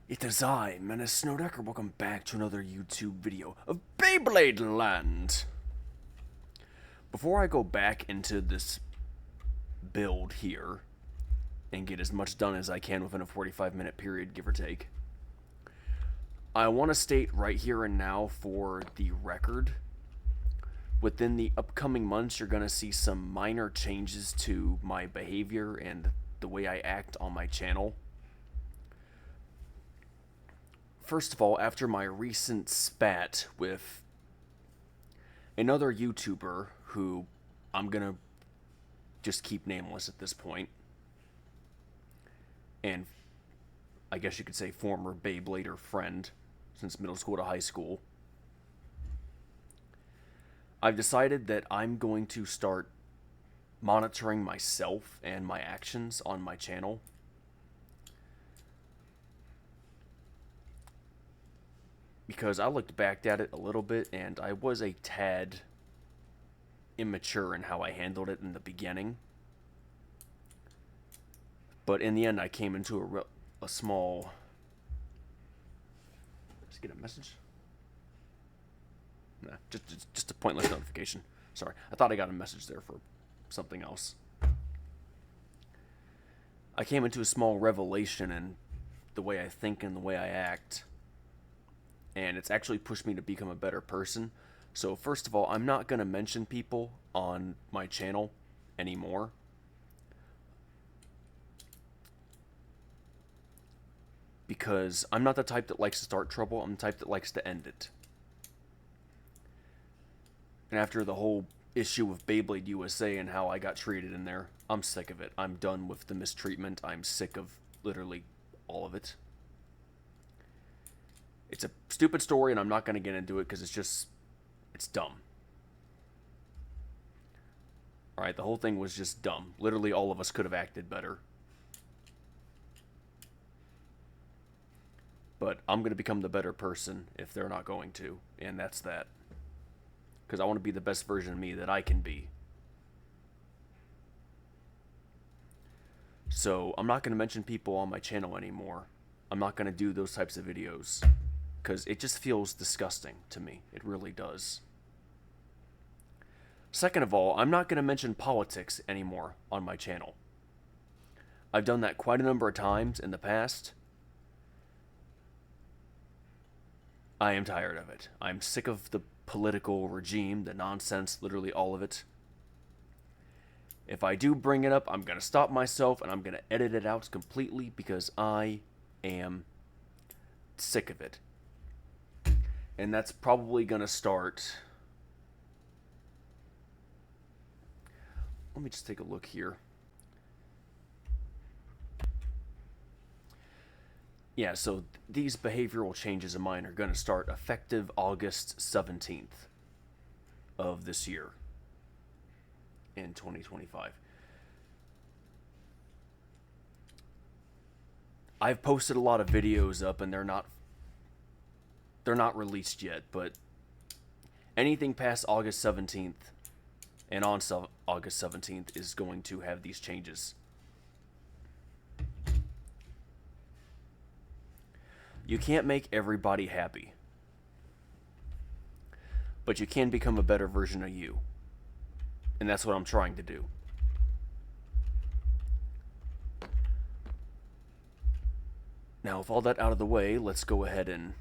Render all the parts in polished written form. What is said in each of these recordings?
It is I, Menace Snowdecker. Welcome back to another YouTube video of BeyBlade Land. Before I go back into this build here and get as much done as I can within a 45-minute period, give or take, I want to state right here and now for the record, within the upcoming months, you're going to see some minor changes to my behavior and the way I act on my channel. First of all, after my recent spat with another YouTuber who I'm gonna just keep nameless at this point, and I guess you could say former Beyblader friend since middle school to high school, I've decided that I'm going to start monitoring myself and my actions on my channel. Because I looked back at it a little bit, and I was a tad immature in how I handled it in the beginning. But in the end, I came into a small... Let's get a message. Nah, just a pointless notification. Sorry, I thought I got a message there for something else. I came into a small revelation in the way I think and the way I act. And it's actually pushed me to become a better person. So first of all, I'm not going to mention people on my channel anymore. Because I'm not the type that likes to start trouble, I'm the type that likes to end it. And after the whole issue with BeyBlade USA and how I got treated in there, I'm sick of it. I'm done with the mistreatment. I'm sick of literally all of it. It's a stupid story, and I'm not going to get into it because it's dumb. Alright, the whole thing was just dumb. Literally, all of us could have acted better. But I'm going to become the better person if they're not going to, and that's that. Because I want to be the best version of me that I can be. So, I'm not going to mention people on my channel anymore. I'm not going to do those types of videos. Because it just feels disgusting to me. It really does. Second of all, I'm not going to mention politics anymore on my channel. I've done that quite a number of times in the past. I am tired of it. I'm sick of the political regime, the nonsense, literally all of it. If I do bring it up, I'm going to stop myself and I'm going to edit it out completely because I am sick of it. And that's probably going to start... Let me just take a look here. Yeah, so these behavioral changes of mine are going to start effective August 17th of this year in 2025. I've posted a lot of videos up and they're not released yet, but anything past August 17th and on August 17th is going to have these changes. You can't make everybody happy, but you can become a better version of you, and that's what I'm trying to do. Now, with all that out of the way, let's go ahead and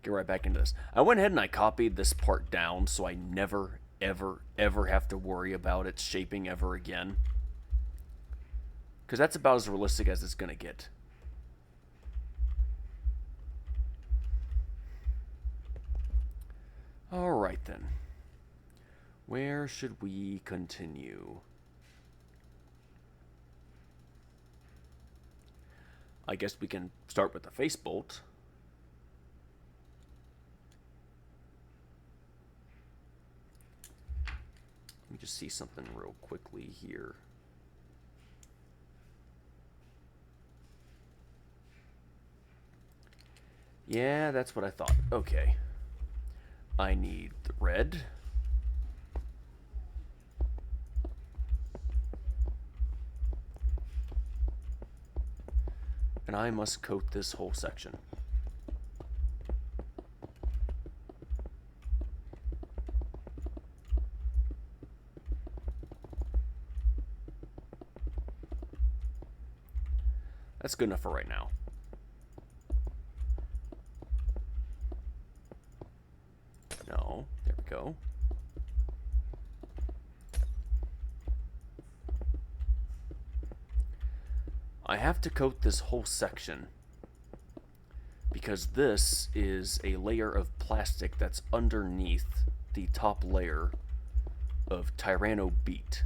get right back into this. I went ahead and I copied this part down so I never, ever, ever have to worry about it shaping ever again. Because that's about as realistic as it's going to get. Alright then. Where should we continue? I guess we can start with the face bolt. Let me just see something real quickly here. Yeah, that's what I thought. Okay. I need the red. And I must coat this whole section. That's good enough for right now. No, there we go. I have to coat this whole section because this is a layer of plastic that's underneath the top layer of Tyranno beat.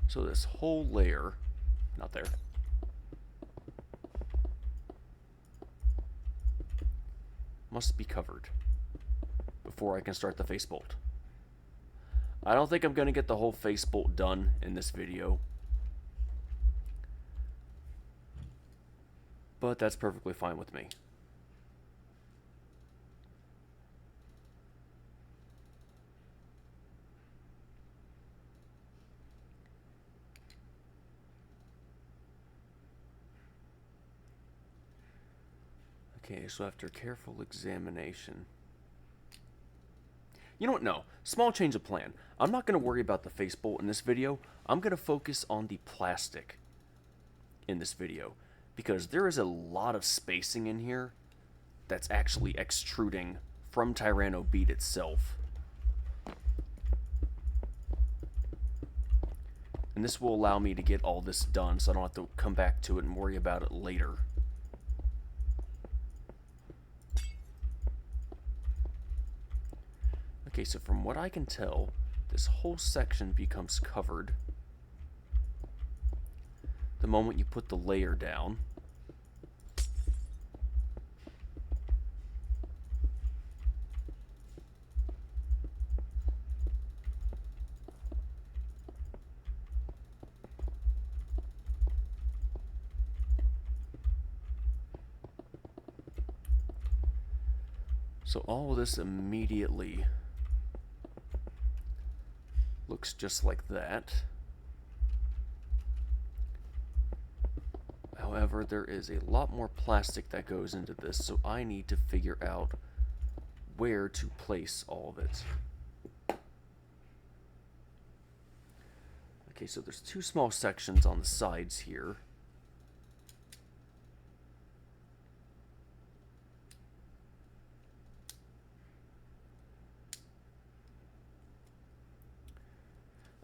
So this whole layer, not there, must be covered before I can start the face bolt. I don't think I'm going to get the whole face bolt done in this video, but that's perfectly fine with me. Okay, so after careful examination... You know what? No. Small change of plan. I'm not going to worry about the face bolt in this video. I'm going to focus on the plastic in this video, because there is a lot of spacing in here that's actually extruding from Tyranno beat itself. And this will allow me to get all this done so I don't have to come back to it and worry about it later. Okay, so from what I can tell, this whole section becomes covered the moment you put the layer down. So all of this immediately looks just like that. However, there is a lot more plastic that goes into this, so I need to figure out where to place all of it. Okay, so there's two small sections on the sides here.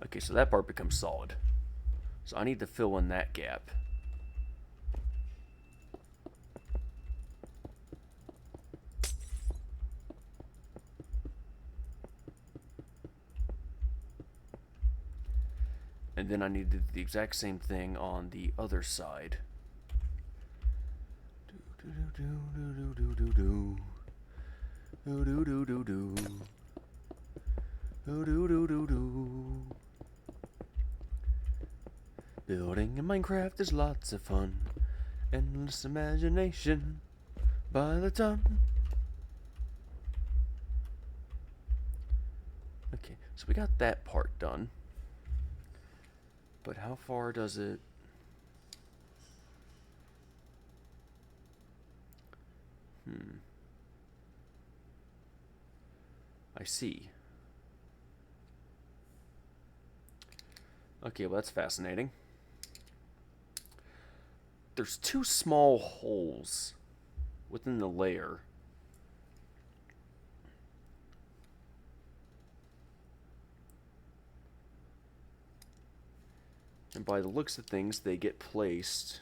Okay, so that part becomes solid. So I need to fill in that gap. And then I need to do the exact same thing on the other side. Building in Minecraft is lots of fun. Endless imagination by the ton. Okay, so we got that part done. But how far does it... I see. Okay, well that's fascinating. There's two small holes within the layer. And by the looks of things, they get placed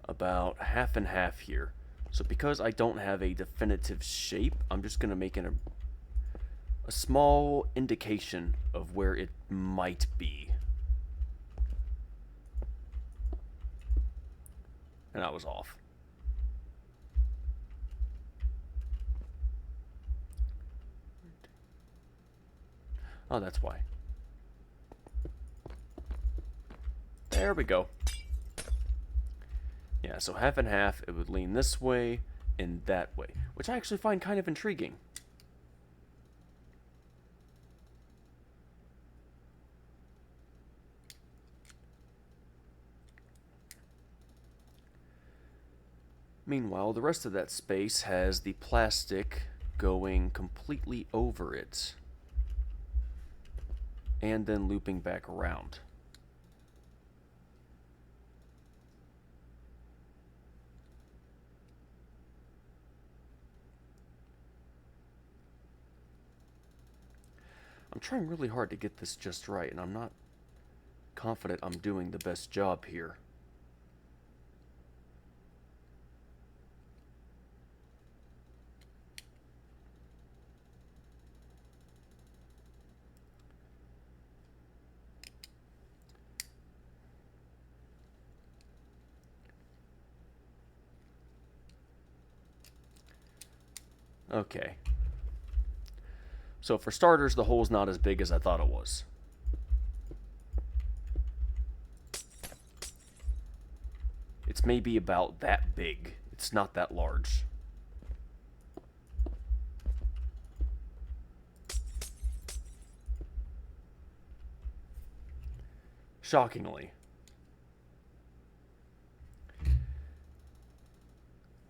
about half and half here. So because I don't have a definitive shape, I'm just going to make a small indication of where it might be. And I was off. Oh, that's why. There we go. Yeah, so half and half, it would lean this way and that way, which I actually find kind of intriguing. Meanwhile, the rest of that space has the plastic going completely over it and then looping back around. I'm trying really hard to get this just right, and I'm not confident I'm doing the best job here. Okay. So for starters, the hole's not as big as I thought it was. It's maybe about that big. It's not that large. Shockingly.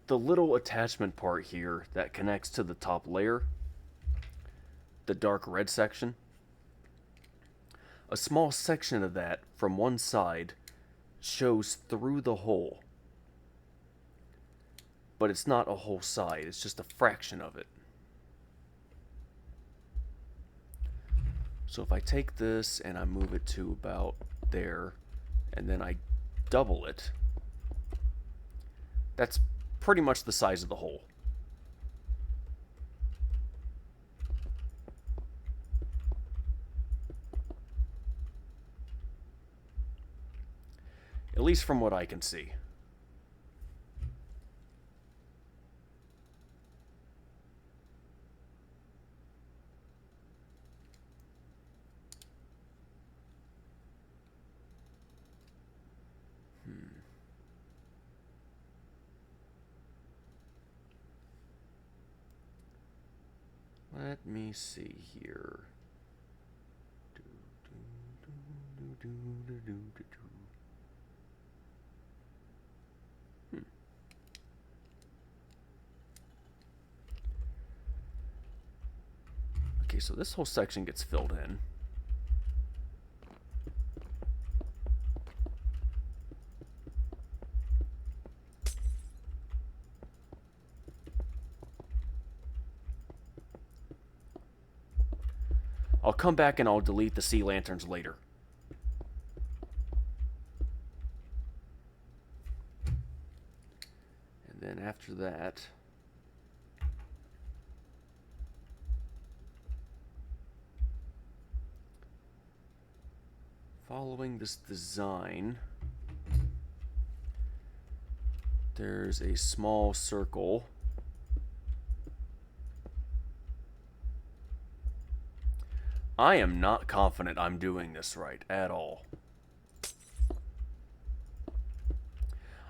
The little attachment part here that connects to the top layer, the dark red section, a small section of that from one side shows through the hole. But it's not a whole side, it's just a fraction of it. So if I take this and I move it to about there, and then I double it, that's pretty much the size of the hole. At least from what I can see. Let me see here. Okay, so this whole section gets filled in. I'll come back and I'll delete the sea lanterns later. And then after that, following this design, there's a small circle. I am not confident I'm doing this right at all.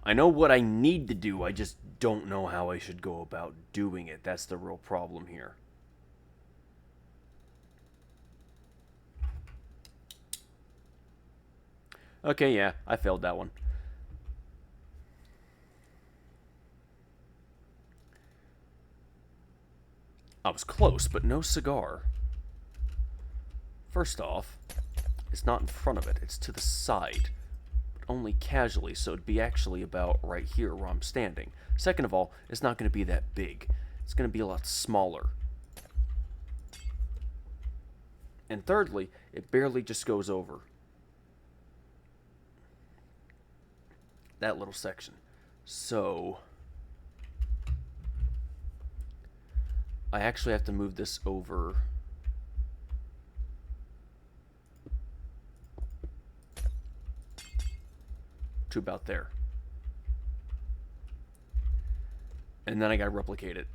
I know what I need to do, I just don't know how I should go about doing it. That's the real problem here. Okay, yeah, I failed that one. I was close, but no cigar. First off, it's not in front of it, it's to the side, but only casually, so it'd be actually about right here where I'm standing. Second of all, it's not going to be that big. It's going to be a lot smaller. And thirdly, it barely just goes over that little section. So I actually have to move this over to about there. And then I gotta replicate it.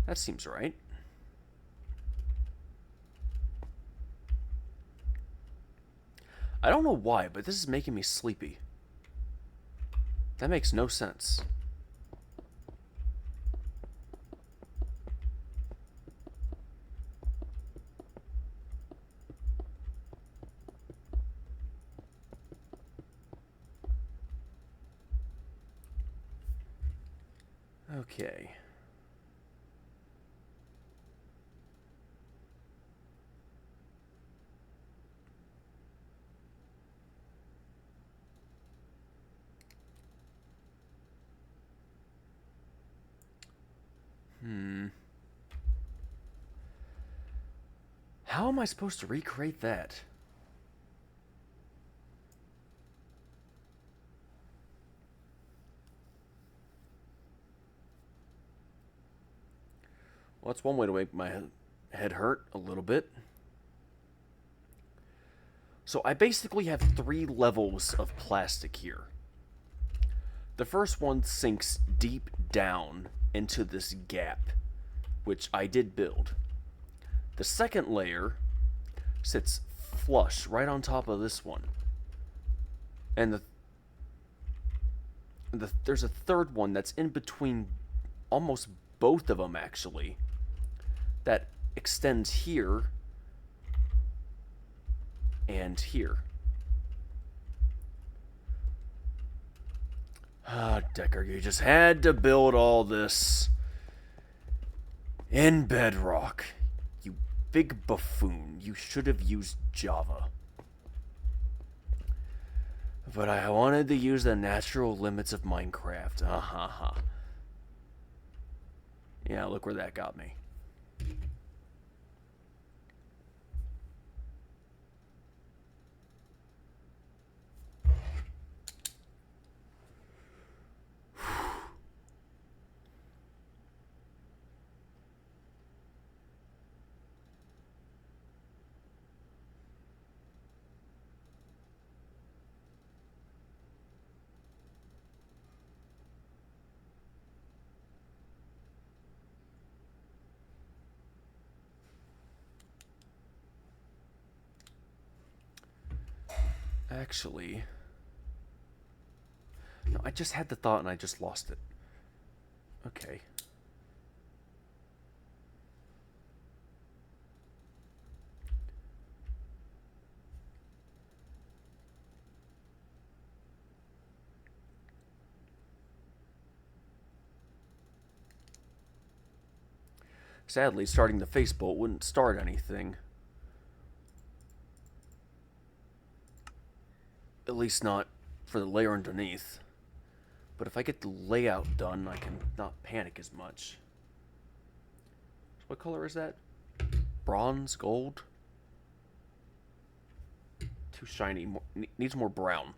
That seems right. I don't know why, but this is making me sleepy. That makes no sense. Okay. How am I supposed to recreate that? Well, that's one way to make my head hurt a little bit. So I basically have 3 levels of plastic here. The first one sinks deep down into this gap, which I did build. The second layer sits flush right on top of this one. And there's a third one that's in between almost both of them, actually, that extends here and here. Ah, Decker, you just had to build all this in Bedrock. You big buffoon. You should have used Java. But I wanted to use the natural limits of Minecraft. Yeah, look where that got me. Actually, no, I just had the thought and I just lost it. Okay. Sadly, starting the face bolt wouldn't start anything. At least not for the layer underneath. But if I get the layout done, I can not panic as much. What color is that? Bronze? Gold? Too shiny. Needs more brown.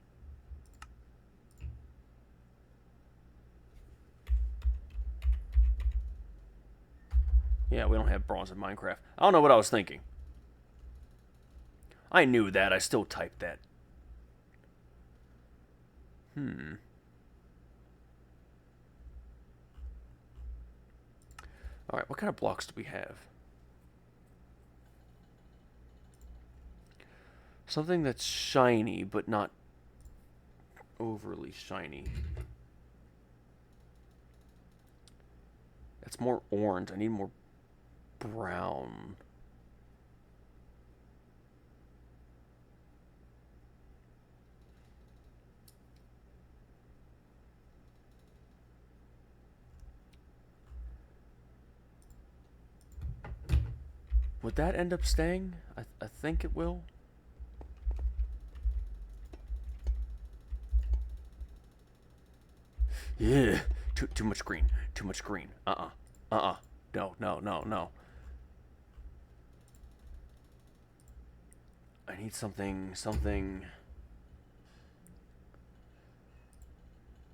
Yeah, we don't have bronze in Minecraft. I don't know what I was thinking. I knew that. I still typed that. Alright, what kind of blocks do we have? Something that's shiny, but not overly shiny. It's more orange. I need more brown. Would that end up staying? I think it will. Yeah, too much green. Too much green. No. I need something.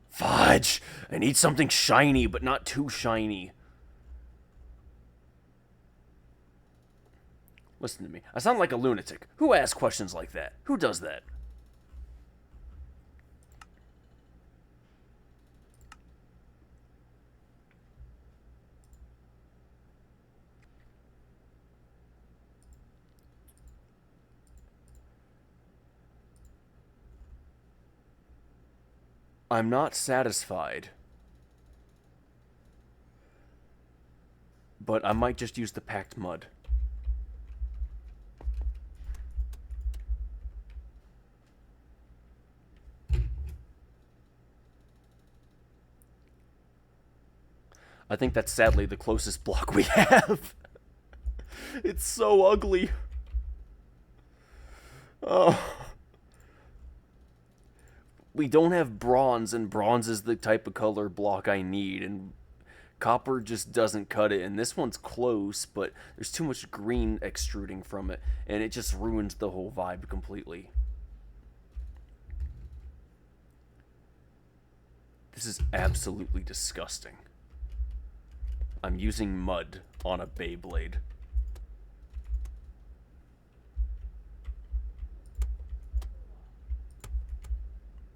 Fudge! I need something shiny, but not too shiny. Listen to me. I sound like a lunatic. Who asks questions like that? Who does that? I'm not satisfied. But I might just use the packed mud. I think that's sadly the closest block we have. It's so ugly. Oh. We don't have bronze, and bronze is the type of color block I need, and copper just doesn't cut it. And this one's close, but there's too much green extruding from it, and it just ruins the whole vibe completely. This is absolutely disgusting. I'm using mud on a BeyBlade.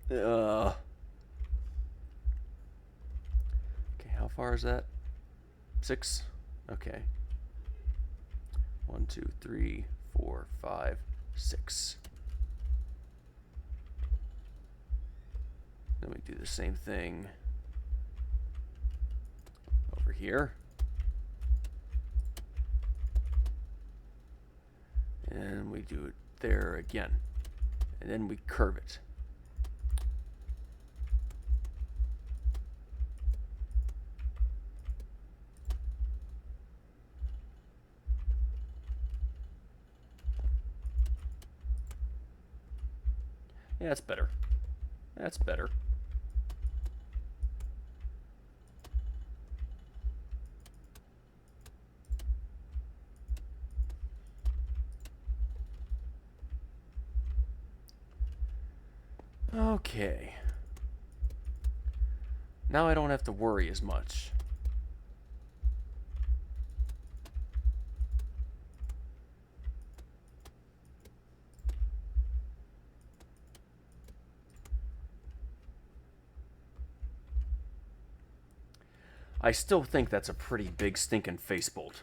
Okay, how far is that? 6? Okay. 1, 2, 3, 4, 5, 6. Then we do the same thing over here. And we do it there again. And then we curve it. Yeah, that's better. That's better. Okay. Now I don't have to worry as much. I still think that's a pretty big stinking face bolt.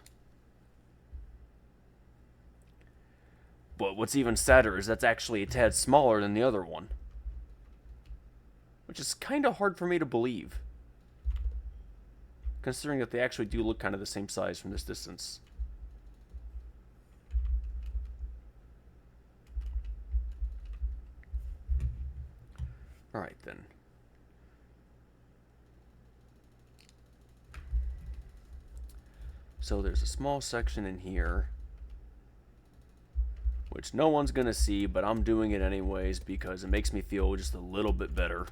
But what's even sadder is that's actually a tad smaller than the other one. Which is kind of hard for me to believe, considering that they actually do look kind of the same size from this distance. Alright then. So there's a small section in here, which no one's going to see, but I'm doing it anyways because it makes me feel just a little bit better.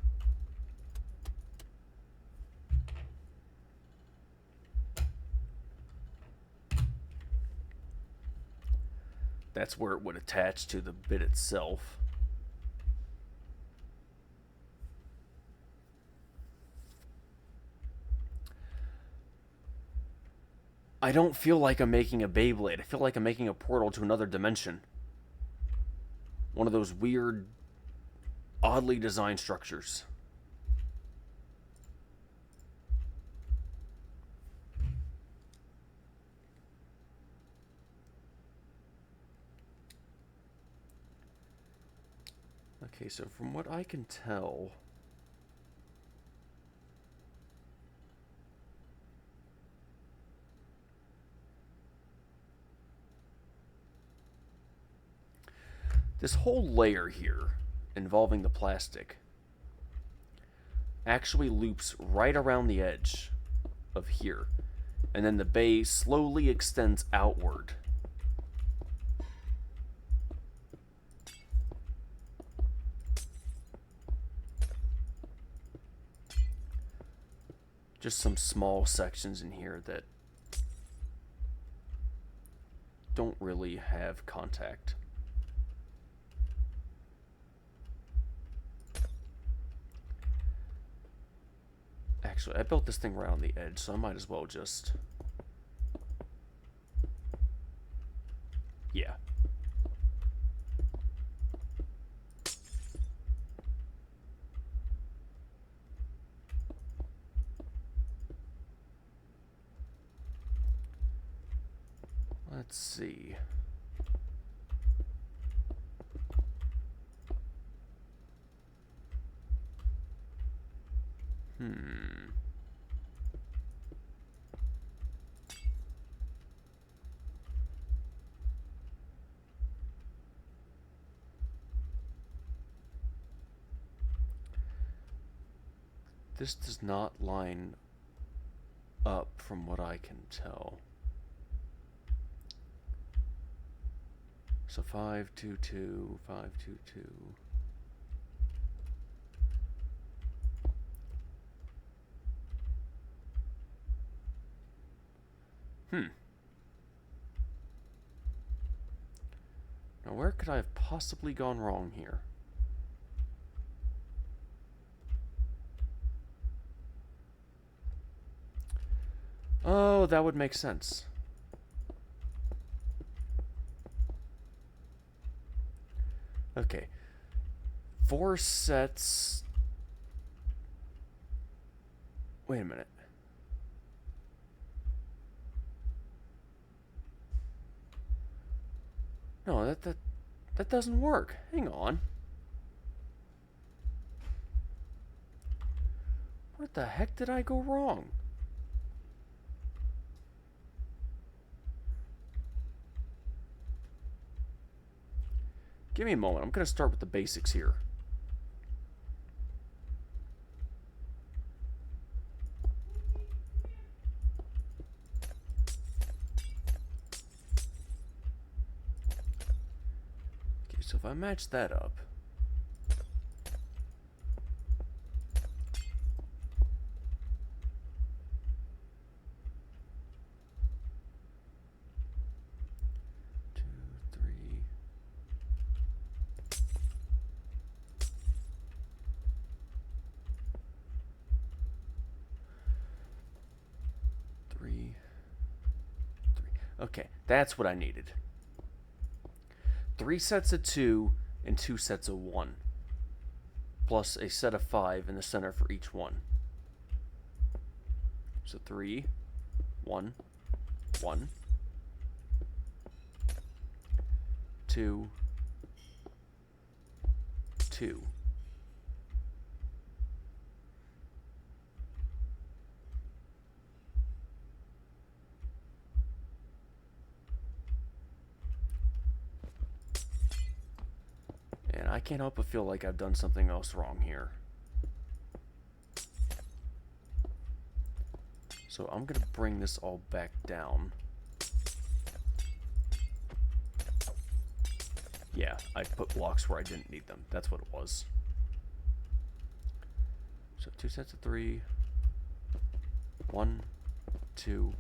That's where it would attach to the bit itself. I don't feel like I'm making a BeyBlade. I feel like I'm making a portal to another dimension. One of those weird, oddly designed structures. Okay, so from what I can tell, this whole layer here involving the plastic actually loops right around the edge of here, and then the bay slowly extends outward. Just some small sections in here that don't really have contact. Actually, I built this thing right on the edge, so I might as well just... yeah. Let's see. Hmm. This does not line up from what I can tell. So 522, 522. Now where could I have possibly gone wrong here? Oh, that would make sense. Okay. 4 sets. Wait a minute. No, that doesn't work. Hang on. What the heck did I go wrong? Give me a moment. I'm going to start with the basics here. Okay, so if I match that up. Okay, that's what I needed. 3 sets of 2 and 2 sets of 1. Plus a set of 5 in the center for each one. So 3, 1, 1, 2, 2. And I can't help but feel like I've done something else wrong here. So I'm going to bring this all back down. Yeah, I put blocks where I didn't need them. That's what it was. So 2 sets of 3. 1, 2.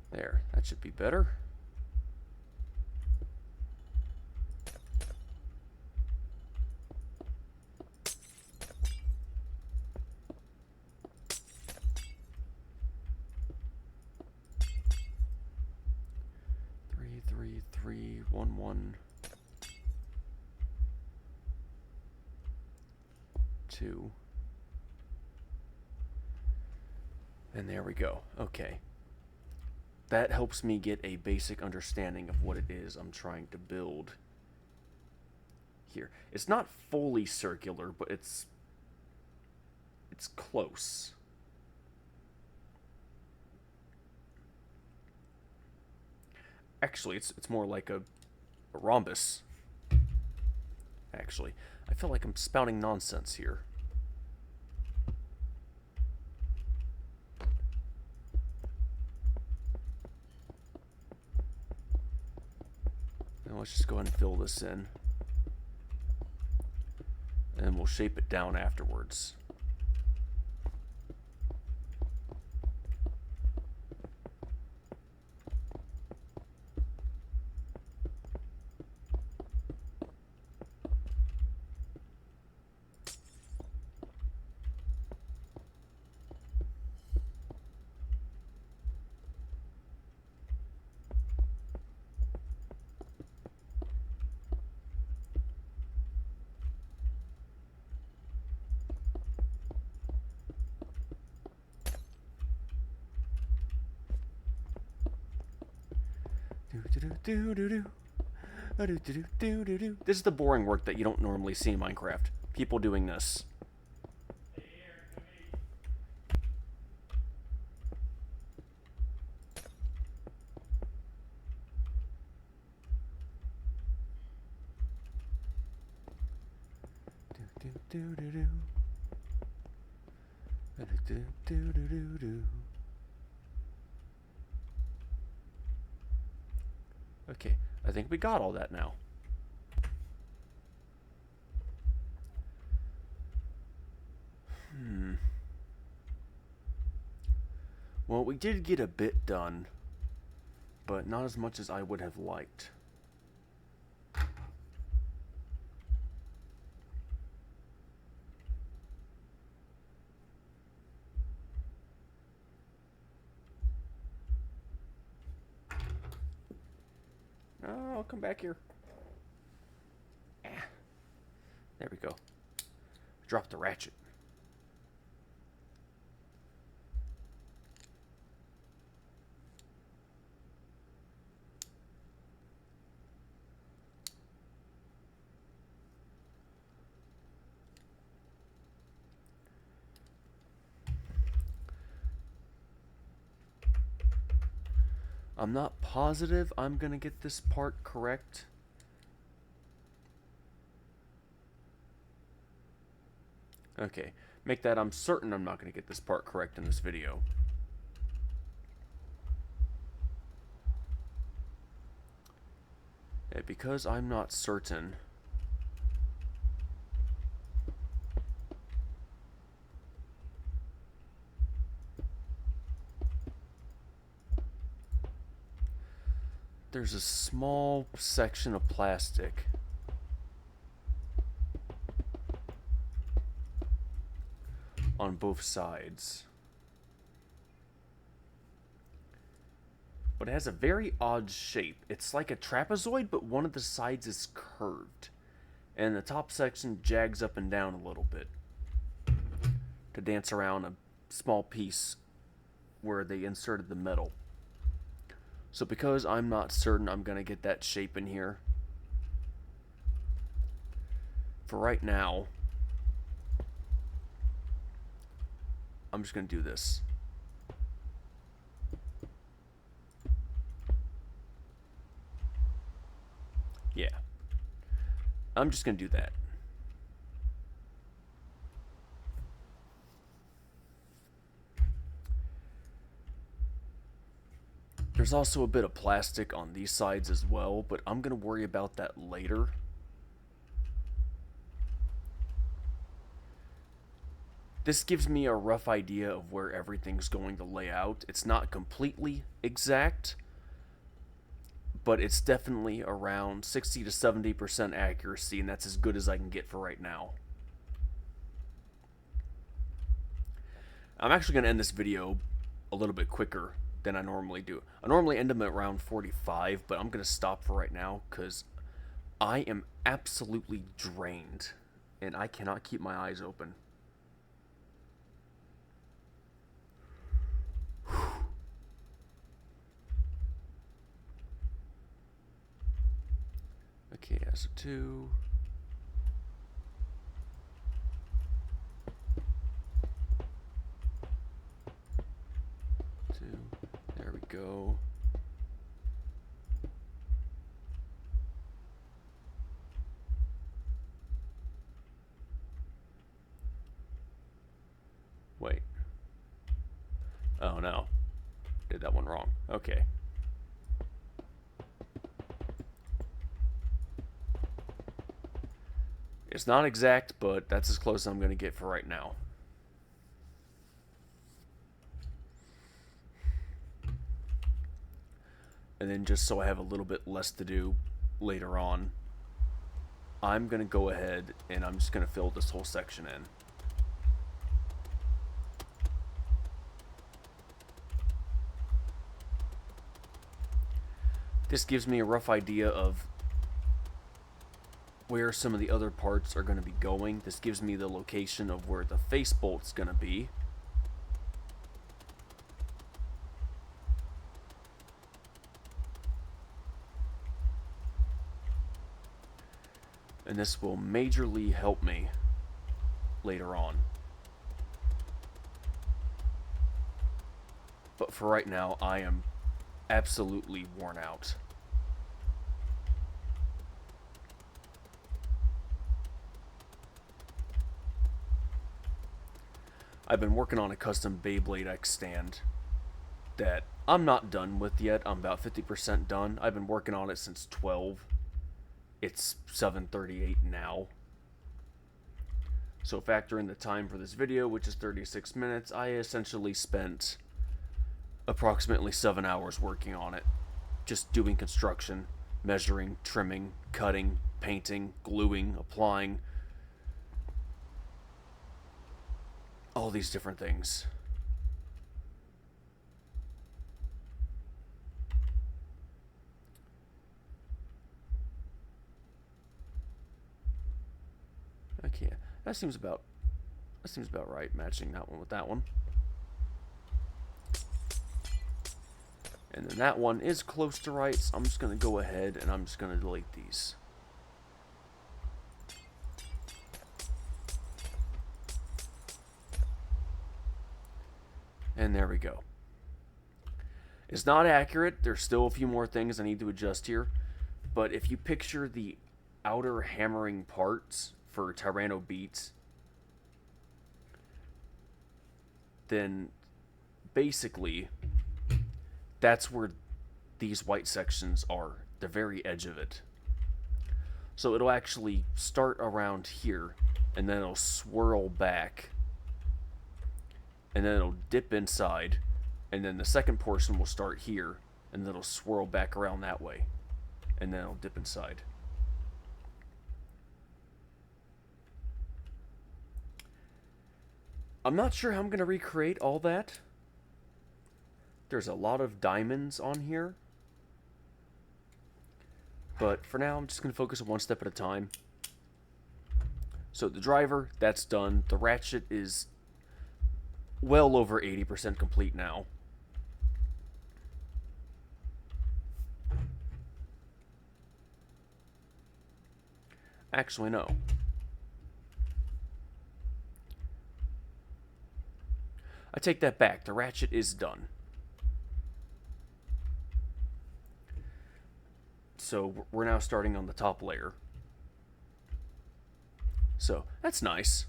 There, that should be better. Three, three, three, 1, 1, 2. And there we go. Okay. That helps me get a basic understanding of what it is I'm trying to build here. It's not fully circular, but it's close. Actually, it's more like a rhombus. Actually, I feel like I'm spouting nonsense here. Now let's just go ahead and fill this in. And we'll shape it down afterwards. This is the boring work that you don't normally see in Minecraft. People doing this. Okay, I think we got all that now. Well, we did get a bit done, but not as much as I would have liked. Oh, I'll come back here. There we go. Drop the ratchet. I'm not positive I'm gonna get this part correct. Okay, make that I'm certain I'm not gonna get this part correct in this video. Yeah, because I'm not certain. There's a small section of plastic on both sides. But it has a very odd shape. It's like a trapezoid, but one of the sides is curved. And the top section jags up and down a little bit to dance around a small piece where they inserted the metal. So because I'm not certain I'm going to get that shape in here, for right now, I'm just going to do this. Yeah. I'm just going to do that. There's also a bit of plastic on these sides as well, but I'm going to worry about that later. This gives me a rough idea of where everything's going to lay out. It's not completely exact, but it's definitely around 60 to 70% accuracy, and that's as good as I can get for right now. I'm actually going to end this video a little bit quicker than I normally do. I normally end them at around 45, but I'm going to stop for right now because I am absolutely drained, and I cannot keep my eyes open. Okay, so 2. There we go. Wait. Oh no. Did that one wrong. Okay. It's not exact, but that's as close as I'm going to get for right now. And then just so I have a little bit less to do later on, I'm going to go ahead and I'm just going to fill this whole section in. This gives me a rough idea of where some of the other parts are going to be going. This gives me the location of where the face bolt's going to be. And this will majorly help me later on. But for right now, I am absolutely worn out. I've been working on a custom BeyBlade X stand that I'm not done with yet. I'm about 50% done. I've been working on it since 12. It's 7:38 now. So factor in the time for this video, which is 36 minutes, I essentially spent approximately 7 hours working on it. Just doing construction, measuring, trimming, cutting, painting, gluing, applying. All these different things. Okay, that seems about right, matching that one with that one. And then that one is close to right, so I'm just going to go ahead and I'm just going to delete these. And there we go. It's not accurate. There's still a few more things I need to adjust here. But if you picture the outer hammering parts for Tyranno beats, then basically that's where these white sections are, the very edge of it. So it'll actually start around here, and then it'll swirl back, and then it'll dip inside, and then the second portion will start here, and then it'll swirl back around that way, and then it'll dip inside. I'm not sure how I'm going to recreate all that. There's a lot of diamonds on here. But for now, I'm just going to focus on one step at a time. So the driver, that's done. The ratchet is well over 80% complete now. Actually, no. I take that back. The ratchet is done. So we're now starting on the top layer. So that's nice.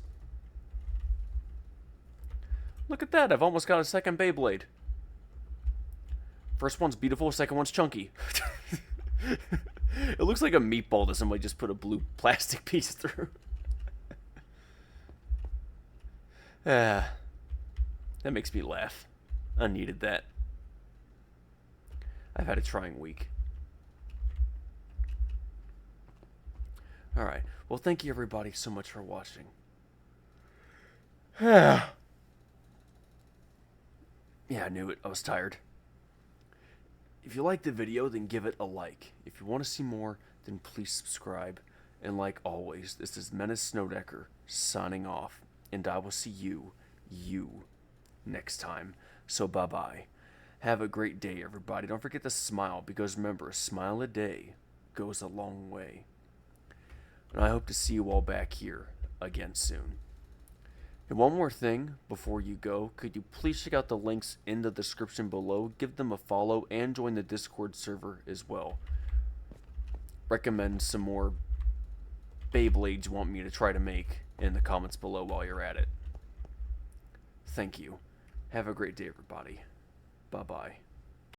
Look at that. I've almost got a second BeyBlade. First one's beautiful, second one's chunky. It looks like a meatball that somebody just put a blue plastic piece through. That makes me laugh. I needed that. I've had a trying week. Alright. Well, thank you everybody so much for watching. Yeah, I knew it. I was tired. If you liked the video, then give it a like. If you want to see more, then please subscribe. And like always, this is Menace Snowdecker signing off. And I will see you next time. So bye-bye. Have a great day, everybody. Don't forget to smile, because remember, a smile a day goes a long way. And I hope to see you all back here again soon. And one more thing before you go, could you please check out the links in the description below, give them a follow, and join the Discord server as well. Recommend some more BeyBlades you want me to try to make in the comments below while you're at it. Thank you. Have a great day, everybody. Bye-bye.